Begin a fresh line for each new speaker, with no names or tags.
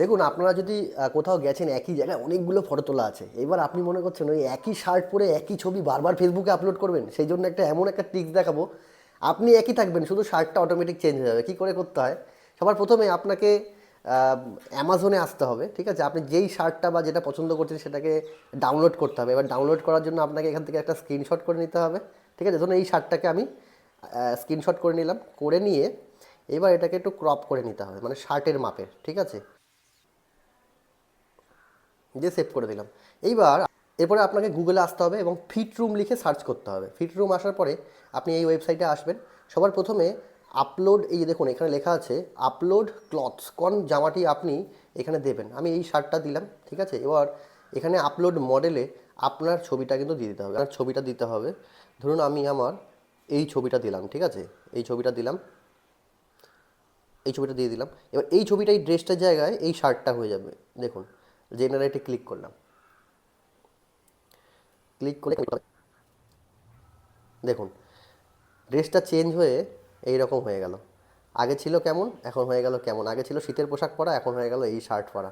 দেখুন, আপনারা যদি কোথাও গেছেন, একই জায়গায় অনেকগুলো ফটো তোলা আছে, এবার আপনি মনে করছেন ওই একই শার্ট পরে একই ছবি বারবার ফেসবুকে আপলোড করবেন, সেই জন্য এমন একটা ট্রিক্স দেখাবো। আপনি একই থাকবেন, শুধু শার্টটা অটোমেটিক চেঞ্জ হয়ে যাবে। কী করে করতে হয়? সবার প্রথমে আপনাকে অ্যামাজনে আসতে হবে, ঠিক আছে? আপনি যেই শার্টটা বা যেটা পছন্দ করছেন সেটাকে ডাউনলোড করতে হবে। এবার ডাউনলোড করার জন্য আপনাকে এখান থেকে একটা স্ক্রিনশট করে নিতে হবে, ঠিক আছে? ধরুন এই শার্টটাকে আমি স্ক্রিনশট করে নিলাম, করে নিয়ে এবার এটাকে একটু ক্রপ করে নিতে হবে, মানে শার্টের মাপের, ঠিক আছে? দিয়ে সেভ করে দিলাম। এইবার এরপরে আপনাকে গুগলে আসতে হবে এবং ফিট রুম লিখে সার্চ করতে হবে। ফিট রুম আসার পরে আপনি এই ওয়েবসাইটে আসবেন। সবার প্রথমে আপলোড, এই যে দেখুন এখানে লেখা আছে আপলোড ক্লথস, কোন জামাটি আপনি এখানে দেবেন। আমি এই শার্টটা দিলাম, ঠিক আছে? এবার এখানে আপলোড মডেলে আপনার ছবিটা কিন্তু দিয়ে দিতে হবে, আপনার ছবিটা দিতে হবে। ধরুন আমি আমার এই ছবিটা দিলাম, ঠিক আছে? এই ছবিটা দিলাম, এই ছবিটা দিয়ে দিলাম। এবার এই ছবিটা এই ড্রেসটার জায়গায় এই শার্টটা হয়ে যাবে। দেখুন, জেনারেটে ক্লিক করলাম, ক্লিক করে দেখুন ড্রেসটা চেঞ্জ হয়ে এই রকম হয়ে গেল। আগে ছিল কেমন, এখন হয়ে গেল কেমন। আগে ছিল শীতের পোশাক পরা, এখন হয়ে গেল এই শার্ট পরা।